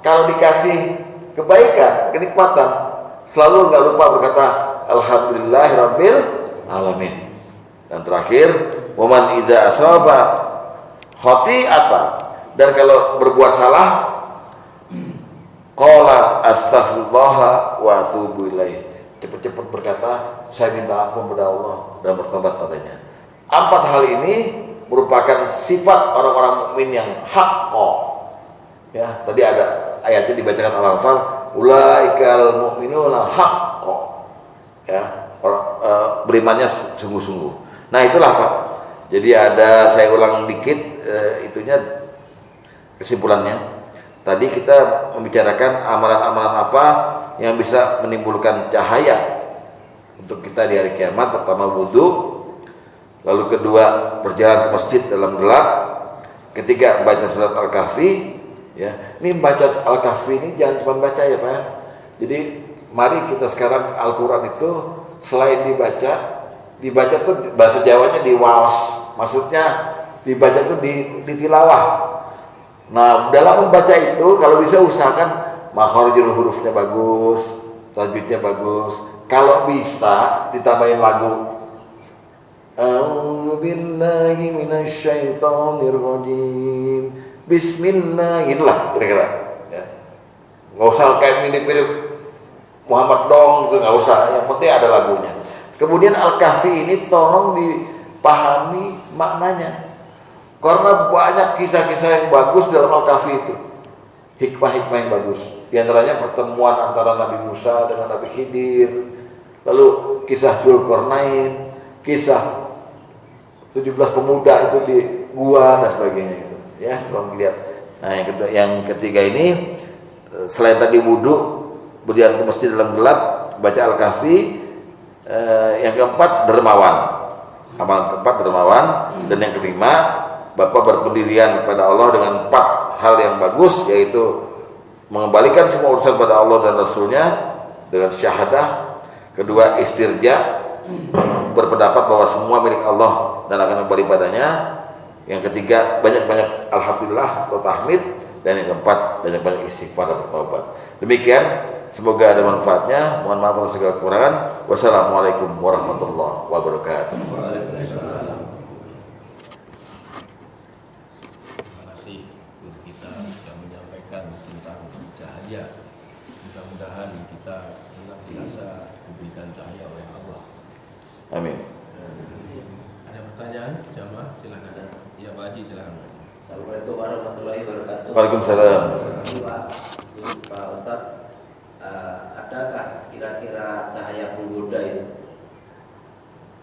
kalau dikasih kebaikan, kenikmatan, selalu enggak lupa berkata alhamdulillahi rabbil alamin. Dan terakhir, waman iza asaba khati'atan, dan kalau berbuat salah, qala astaghfirullah wa atubu ilaih. Cepat-cepat berkata, saya minta ampun kepada Allah dan bertobat padanya. 4 hal ini merupakan sifat orang-orang mukmin yang haqqo. Ya, tadi ada ayatnya dibacakan Al-Anfal, ulaikal mu'minuna haqqo. Ya, berimannya sungguh-sungguh. Nah, itulah Pak. Jadi saya ulang dikit itunya kesimpulannya. Tadi kita membicarakan amalan-amalan apa yang bisa menimbulkan cahaya untuk kita di hari kiamat. Pertama wudu, lalu kedua berjalan ke masjid dalam gelap, ketiga baca surat Al-Kahfi. Ya, ini baca Al-Kahfi ini jangan cuma baca ya Pak. Jadi mari kita sekarang Al-Quran itu selain dibaca tuh bahasa Jawanya diwaos, maksudnya dibaca tuh ditilawah. Nah, dalam membaca itu kalau bisa usahakan makharijul hurufnya bagus, tajwidnya bagus. Kalau bisa ditambahin lagu. A'udzu billahi minasyaitonir rajim. Bismillah, gitulah kira-kira. Ya. Nggak usah kayak mirip-mirip Muhammad dong, nggak usah. Yang penting ada lagunya. Kemudian Al-Kahfi ini tolong dipahami maknanya, karena banyak kisah-kisah yang bagus dalam Al-Kahfi itu, hikmah-hikmah yang bagus. Di antaranya pertemuan antara Nabi Musa dengan Nabi Khidir, lalu kisah Zulkarnain, kisah 17 pemuda itu di gua dan sebagainya itu. Ya, tolong dilihat. Nah, yang ketiga ini selain tadi wudu, berjalan ke masjid dalam gelap, baca Al-Kahfi. Yang keempat dermawan, amalan keempat dermawan. Dan yang kelima, Bapak berpendirian kepada Allah dengan 4 hal yang bagus, yaitu mengembalikan semua urusan pada Allah dan Rasulnya dengan syahadah. Kedua, istirja, berpendapat bahwa semua milik Allah dan akan kembali padanya. Yang ketiga, banyak-banyak alhamdulillah atau tahmid. Dan yang keempat, banyak-banyak istighfar dan bertaubat. Demikian, semoga ada manfaatnya. Mohon maaf atas segala kekurangan. Wassalamualaikum warahmatullahi wabarakatuh. Waalaikumsalam. Terima kasih guru kita sudah menyampaikan tentang cahaya. Mudah-mudahan kita senantiasa diberikan cahaya oleh Allah. Amin. Ada pertanyaan? Jamaah silakan. Ya Pak Haji silakan. Assalamualaikum warahmatullahi wabarakatuh. Waalaikumsalam. Pak Ustadz, adakah kira-kira cahaya penggoda itu?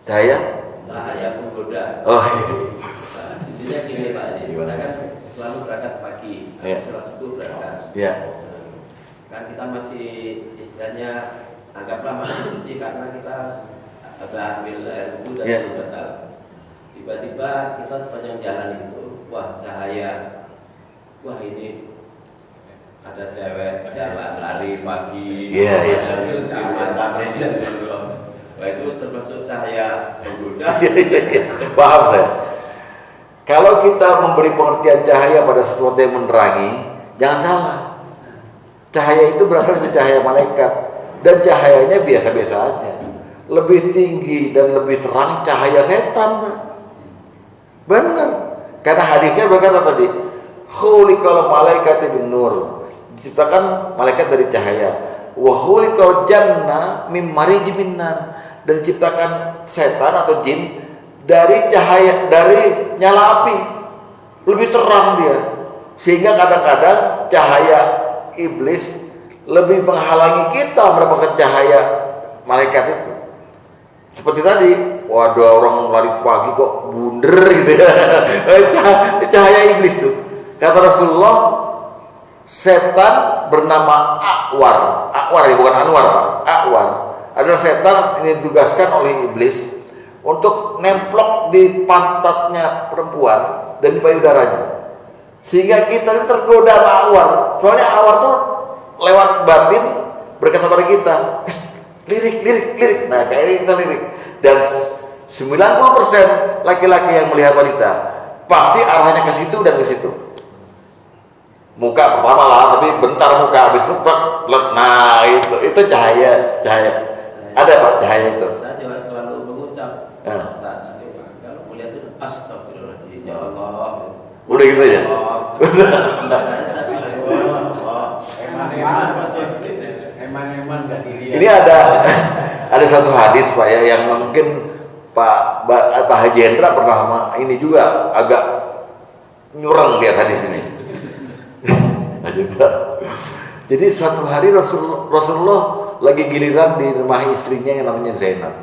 Cahaya? Cahaya penggoda. Oh, Nah, intinya gini Pak Haji, saya kan selalu berangkat pagi, Iya. sholat subuh berangkat. ya. Kan kita masih istilahnya anggaplah masih suci karena kita ada ambil air wudhu dan Iya. batal. Tiba-tiba kita sepanjang jalan itu, wah cahaya, wah ini ada cewek jalan lari pagi, Iya, iya. Wah itu termasuk cahaya penggoda. Paham saya. Kalau kita memberi pengertian cahaya pada sesuatu yang menerangi, jangan salah. Cahaya itu berasal dari cahaya malaikat, dan cahayanya biasa-biasa aja. Lebih tinggi dan lebih terang cahaya setan. Benar. Karena hadisnya berkata tadi, khuliqal malaikatu bin nur. Diciptakan malaikat dari cahaya. wa khuliqal janna mim marijim min nar, dan diciptakan setan atau jin dari cahaya, dari nyala api, lebih terang dia, sehingga kadang-kadang cahaya iblis lebih menghalangi kita mendapatkan cahaya malaikat itu. Seperti tadi, waduh orang lari pagi kok bunder gitu ya. Cahaya iblis tuh. Kata Rasulullah, setan bernama A'war. A'war ya, bukan Anwar, Pak. A'war adalah setan ini ditugaskan oleh iblis untuk nemplok di pantatnya perempuan dan di payudaranya, sehingga kita tergoda sama A'war. Soalnya A'war tuh lewat batin berkata pada kita, lirik. Nah, kayak ini kita lirik. Dan 90% laki-laki yang melihat wanita pasti arahnya ke situ dan ke situ. Muka pertama lah, tapi bentar muka, habis itu nah itu cahaya. Ada Pak cahaya itu. Saya juga selalu mengucap, Ustaz, kalau melihat itu astagfirullahaladzim, ya Allah. Udah gitu ya. Eman gak dilihat. Ini ada satu hadis Pak ya, yang mungkin Pak Haji Hendra pernah ini juga agak nyurang lihat hadis ini. Jadi suatu hari Rasulullah lagi giliran di rumah istrinya yang namanya Zainab.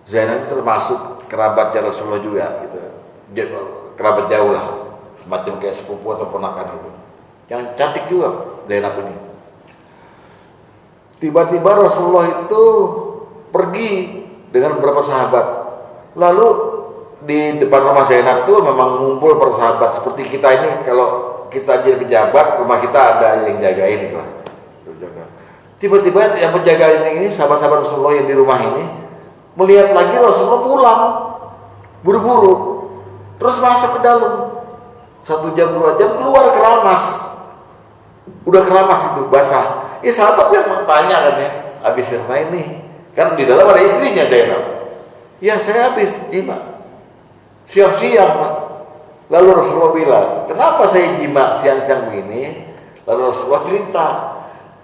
Zainab itu termasuk kerabatnya Rasulullah juga gitu. Kerabat jauh lah, semacam kayak sepupu atau ponakan itu. Yang cantik juga Zainab ini. Tiba-tiba Rasulullah itu pergi dengan beberapa sahabat. Lalu di depan rumah Zainab itu memang ngumpul para sahabat. Seperti kita ini, kalau kita jadi pejabat, rumah kita ada yang jagain gitu lah. Tiba-tiba yang penjaga ini, sahabat-sahabat Rasulullah yang di rumah ini, melihat lagi Rasulullah pulang buru-buru, terus masuk ke dalam. 1 jam 2 jam keluar keramas. Udah keramas itu basah. Sahabat yang bertanya kan ya, habis apa ini? Kan di dalam ada istrinya Zainab. Ya saya habis jima. Siang-siang Pak. Lalu Rasulullah bilang, kenapa saya jima siang-siang begini? Lalu Rasulullah cerita,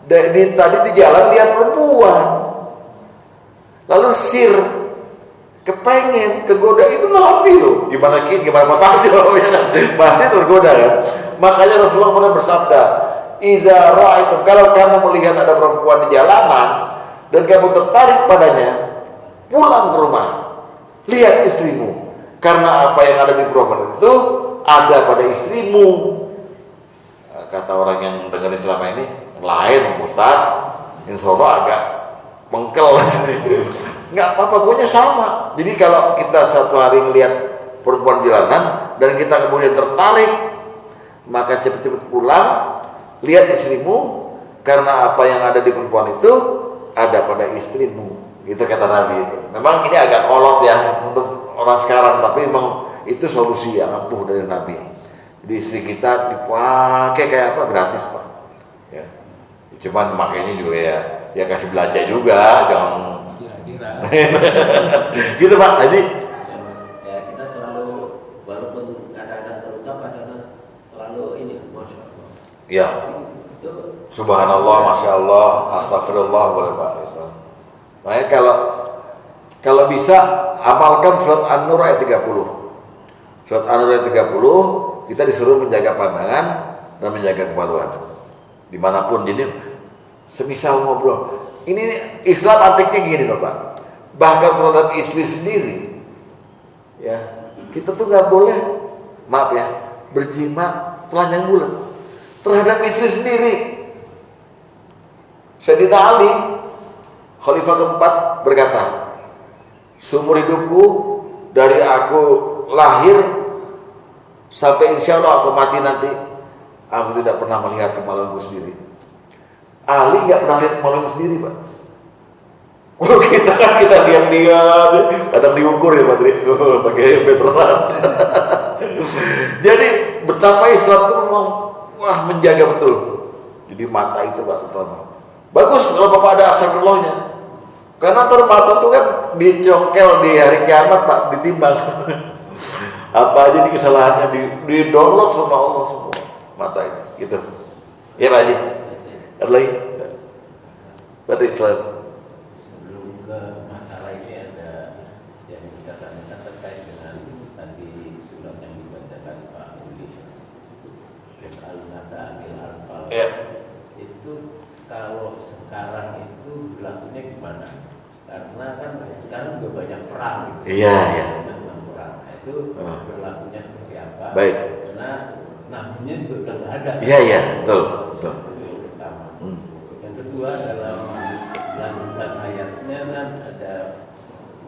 tadi di jalan lihat perempuan. Lalu sir, kepengen, kegoda, itu Nabi loh. Gimana patah jawabnya? Pasti tergoda kan. Makanya Rasulullah pernah bersabda, iza ra'aitum, kalau kamu melihat ada perempuan di jalanan dan kamu tertarik padanya, pulang ke rumah, lihat istrimu, karena apa yang ada di perempuan itu ada pada istrimu. Kata orang yang dengerin selama ini, lain Ustaz, insya Allah agak mengkel. Nggak apa-apa, pokoknya sama. Jadi kalau kita satu hari melihat perempuan di jalanan dan kita kemudian tertarik, maka cepat-cepat pulang, lihat istrimu, karena apa yang ada di perempuan itu ada pada istrimu. Itu kata Nabi itu. Memang ini agak kolot ya untuk orang sekarang, tapi memang itu solusi yang ampuh dari Nabi. Jadi istri kita dipakai kayak apa, gratis Pak. Ya. Cuman makanya juga ya kasih belanja juga, jangan. Gitu Pak Haji. Ya kita selalu, walaupun kadang-kadang terucap, kadang-kadang selalu ini, Masya Allah. Ya. Subhanallah, Masya Allah, Astagfirullah, boleh Pak. Makanya kalau bisa amalkan surat An-Nur ayat 30. Surat An-Nur ayat 30, kita disuruh menjaga pandangan dan menjaga kemaluan dimanapun. Jadi semisal ngobrol, ini Islam antiknya gini loh Pak. Bahkan terhadap istri sendiri, ya kita tuh nggak boleh, maaf ya, berjima telanjang bulat terhadap istri sendiri. Sayyidina Ali, Khalifah keempat, berkata, seumur hidupku dari aku lahir sampai insya Allah aku mati nanti, aku tidak pernah melihat kemaluanku sendiri. Ali nggak pernah lihat kemaluanku sendiri Pak. Kalau kita kan kita lihat, kadang diukur ya Pak Tri, pakai meteran. Jadi betapa Islam itu memang menjaga betul. Jadi mata itu Pak terutama. Bagus kalau Bapak ada astagfirullahnya. Karena ntar mata itu kan dicongkel di hari kiamat Pak, ditimbang. Apa aja di kesalahannya di-download sama Allah semua mata ini, gitu. Ya Pak Haji. Ada lagi? Berarti Islam. Sebelum ke masalah ini ada yang bisa tanyakan terkait dengan tadi surat yang dibacakan Pak Uli. Al-Nata Al-Anfal. Ya. Itu kalau sekarang itu berlakunya gimana? Karena kan sekarang udah banyak perang gitu. Iya, iya. Tentang perang. Nah, itu berlakunya seperti apa? Baik. Karena nabinya juga udah nggak ada. Iya, iya, betul, betul. Itu yang pertama. Yang kedua dalam lanjutan ayatnya kan ada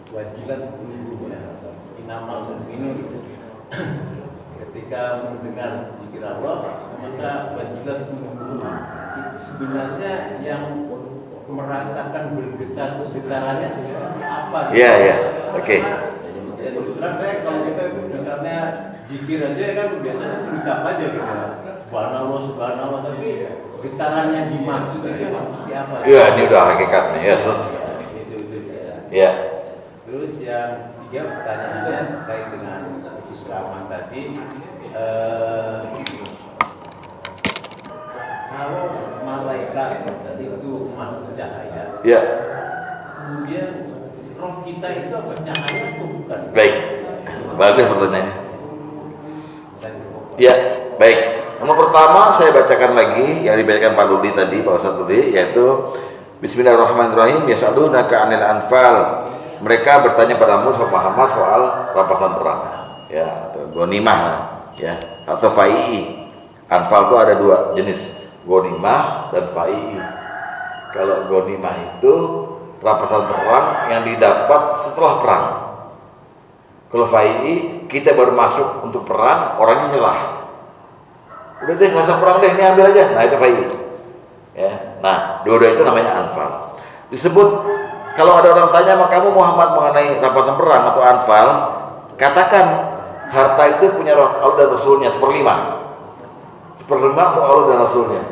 wajilat qulubuhum ya, inamal mu'minun. Ketika mendengar zikir Allah, maka wajilat qulubuhum. Itu sebenarnya yang merasakan bergetar-getarannya itu seperti apa? Iya, iya. Oke. Ya terus terang saya kalau kita misalnya zikir aja kan biasanya terucap aja gitu. Subhanallah, tapi getaran yang dimaksud itu yang seperti apa? Iya, ini udah hakikatnya ya. Terus Itu ya. ya. Terus yang tiga pertanyaannya terkait dengan keislaman tadi. Kalau malaikat tadi itu makhluk cahaya, Ya. kemudian roh kita itu apa cahaya atau bukan? Baik. Bagus pertanyaannya. Ya, baik. Nomor pertama saya bacakan lagi yang dibacakan Pak Ludi tadi, Pak Ustadz Ludi, yaitu Bismillahirrahmanirrahim. Yas'alunaka 'anil anfal. Mereka bertanya padamu Muhammad soal rampasan perang, ya, atau ghanimah, ya, atau fai'i. Anfal itu ada dua jenis, ghanimah dan fai'i. Kalau ghanimah itu rampasan perang yang didapat setelah perang. Kalau fai'i kita baru masuk untuk perang, orangnya nyerah. Udah deh, nggak usah perang deh, ini ambil aja. Nah itu fai'i. Ya, nah dua-dua itu namanya anfal. Disebut kalau ada orang tanya sama kamu Muhammad mengenai rampasan perang atau anfal, katakan harta itu punya Allah dan Rasulnya seperlima untuk Allah dan Rasulnya.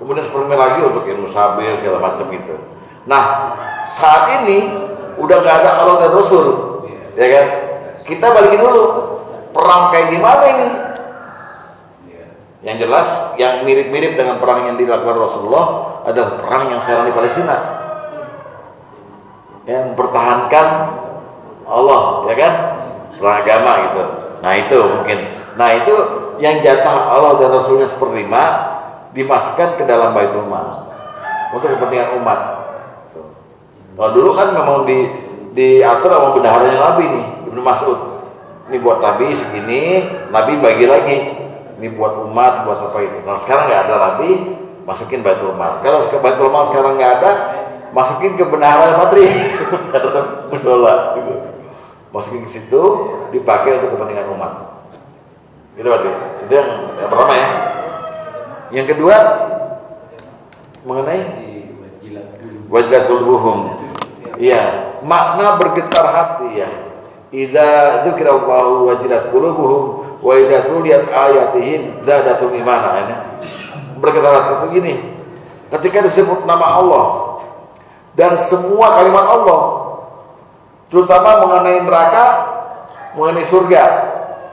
Kemudian seperlima lagi untuk ilmu sabir segala macam gitu. Nah saat ini udah nggak ada Allah dan Rasul, ya kan? Kita balikin dulu perang kayak gimana ini? Yang jelas yang mirip-mirip dengan perang yang dilakukan Rasulullah adalah perang yang sekarang di Palestina, yang mempertahankan Allah, ya kan? Perang agama gitu. Nah itu mungkin. Nah itu yang jatah Allah dan Rasulnya seperlima dimasukkan ke dalam Baitul Mal untuk kepentingan umat. Kalau dulu kan memang diatur sama bendaharanya Nabi nih, Ibnu Mas'ud. Ini buat Nabi segini, Nabi bagi lagi. Ini buat umat, buat apa itu. Nah sekarang nggak ada Nabi, masukin Baitul Mal. Kalau ke Baitul Mal sekarang nggak ada, masukin ke bendahara Patri, musola gitu. Masukin ke situ, dipakai untuk kepentingan umat. Itu berarti. Itu yang pertama ya. Yang kedua mengenai wajilat qulubuhum. Iya, makna bergetar hati ya. Idza dzikrallahu wajilat qulubuhum wa idza tuliyat ayatihim zadatum imana. Bergetar hati itu gini. Ketika disebut nama Allah dan semua kalimat Allah, terutama mengenai neraka, mengenai surga,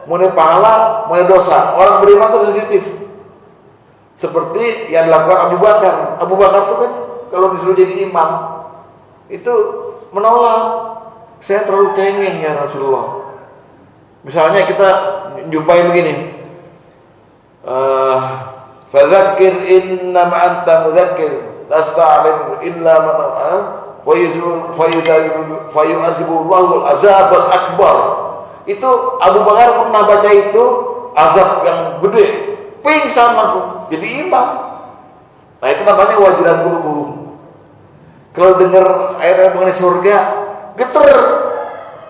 mengenai pahala, mengenai dosa, orang beriman itu sensitif. Seperti yang dilakukan Abu Bakar. Abu Bakar itu kan kalau disuruh jadi imam itu menolak. Saya terlalu cengeng ya Rasulullah. Misalnya kita jumpai begini, fadzakir innama anta mudzakir lasta 'alaihim illa man fayu'azibullahu al-azabal akbar. Itu Abu Bakar pernah baca itu azab yang gede, pingsan langsung jadi imam. Nah itu namanya wajilat qulubuhum. Kalau dengar ayat-ayat mengenai surga, geter,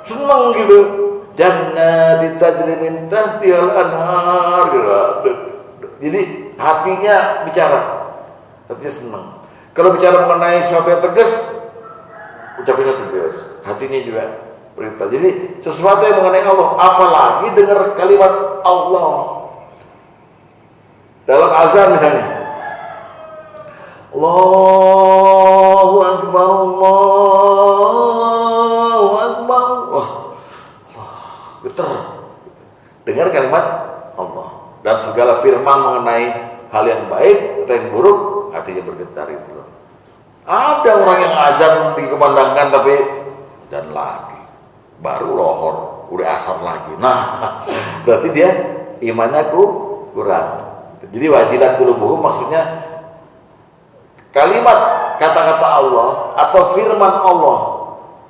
seneng gitu. Jannati tajri min tahtihal anhar gitu. Jadi hatinya bicara, hatinya seneng. Kalau bicara mengenai sesuatu yang tegas, ucapannya tegas, hatinya juga perintah. Jadi sesuatu yang mengenai Allah, apalagi dengar kalimat Allah dalam azan misalnya, Allahu Akbar, Allahu Akbar. Wah, getar dengar kalimat Allah dan segala firman mengenai hal yang baik atau yang buruk, hatinya bergetar itu loh. Ada orang yang azan dikumandangkan tapi azan lagi, baru lohor, udah asar lagi. Nah, berarti dia imannya kurang. Jadi wajilat qulubuhum maksudnya kalimat kata-kata Allah atau firman Allah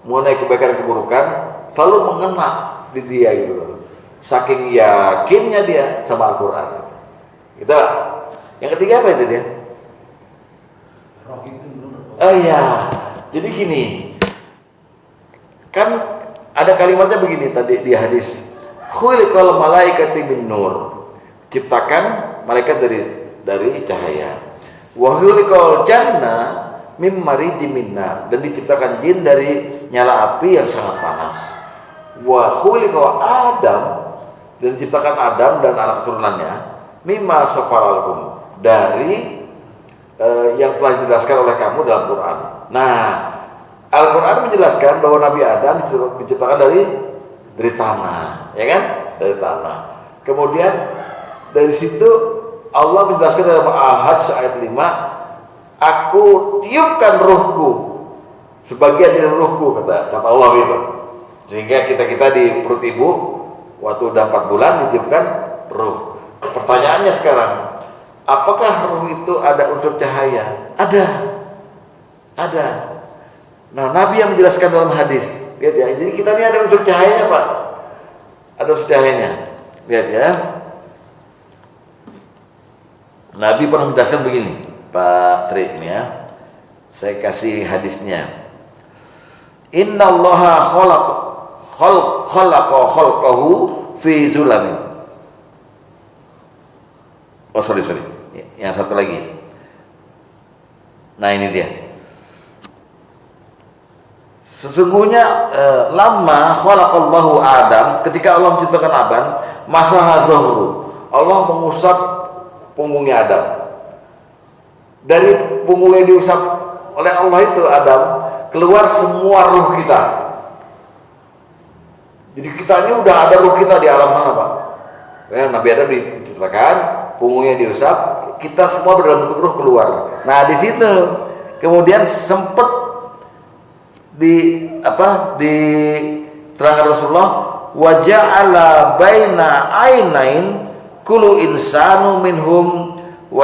mengenai kebaikan dan keburukan selalu mengena di dia gitu. Saking yakinnya dia sama Al-Quran. Gitu lah. Yang ketiga apa itu dia? Iya. Jadi gini. Kan ada kalimatnya begini tadi di hadis. Khuliqal malaikati bin nur. Ciptakan malaikat dari cahaya. Wa khuliqal janna mim marijim minnar, dan diciptakan jin dari nyala api yang sangat panas. Wa khuliqa Adam, dan diciptakan Adam dan anak keturunannya mimma safaralkum, dari yang telah dijelaskan oleh kamu dalam Quran. Nah, Al-Quran menjelaskan bahwa Nabi Adam diciptakan dari tanah, ya kan? Dari tanah. Kemudian dari situ Allah menjelaskan dalam Al-Hajj ayat 5, aku tiupkan ruhku, sebagian dari ruhku, kata Allah itu. Sehingga kita di perut ibu waktu udah 4 bulan ditiupkan ruh. Pertanyaannya sekarang, apakah ruh itu ada unsur cahaya? Ada. Nah, Nabi yang menjelaskan dalam hadis, lihat ya. Jadi kita ini ada unsur cahayanya, Pak. Ada unsur cahayanya. Lihat ya. Nabi pernah menjelaskan begini, Pak Tri ini ya. Saya kasih hadisnya. Innallaha khalaqa khalqahu fi zulamin. Oh sorry. Yang satu lagi. Nah ini dia. Sesungguhnya lama khalaqallahu Adam, ketika Allah menciptakan Adam, masaha zuhru, Allah mengusap punggungnya Adam. Dari punggung yang diusap oleh Allah itu Adam, keluar semua ruh kita. Jadi kita ini udah ada ruh kita di alam sana, Pak. Ya, Nabi Adam diciptakan, punggungnya diusap, kita semua berdalam bentuk ruh keluar. Nah di situ kemudian sempat diterangkan Rasulullah, waja'ala baina ainain kullu insanu minhum wa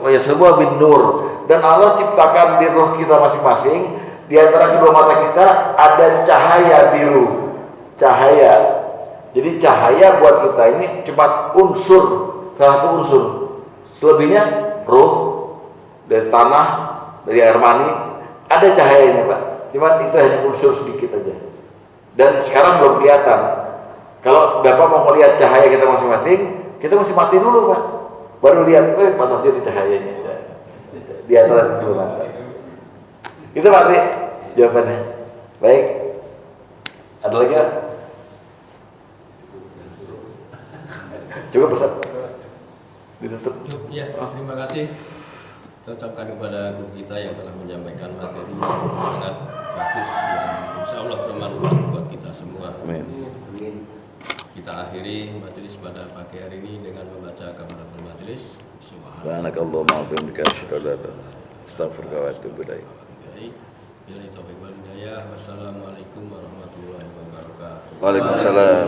yasbu bin nur, dan Allah ciptakan di ruh kita masing-masing, di antara kedua mata kita ada cahaya biru, cahaya. Jadi cahaya buat kita ini cuma unsur, salah satu unsur. Selebihnya ruh dari tanah, dari air mani, ada cahayanya, Pak. Cuma itu hanya unsur sedikit aja. Dan sekarang belum kelihatan. Kalau Bapak mau melihat cahaya kita masing-masing, kita mesti mati dulu, Pak. Baru lihat, patah jadi cahayanya di antara kedua mata. Itu Pak Tri, jawabannya. Baik. Ada lagi nggak? Cukup Ustaz. Ditutup. Ya, terima kasih. Kita ucapkan kepada guru kita yang telah menyampaikan materi yang sangat bagus, yang insya Allah bermanfaat buat kita semua. Amin. Kita akhiri majelis pada pagi hari ini dengan membaca kafaratul majelis. Subhanakallahumma wa bihamdika asyhadu an la ilaha illa anta astaghfiruka wa atubu ilaik. Billahi taufiq wal hidayah. Wassalamualaikum warahmatullahi wabarakatuh. Waalaikumsalam.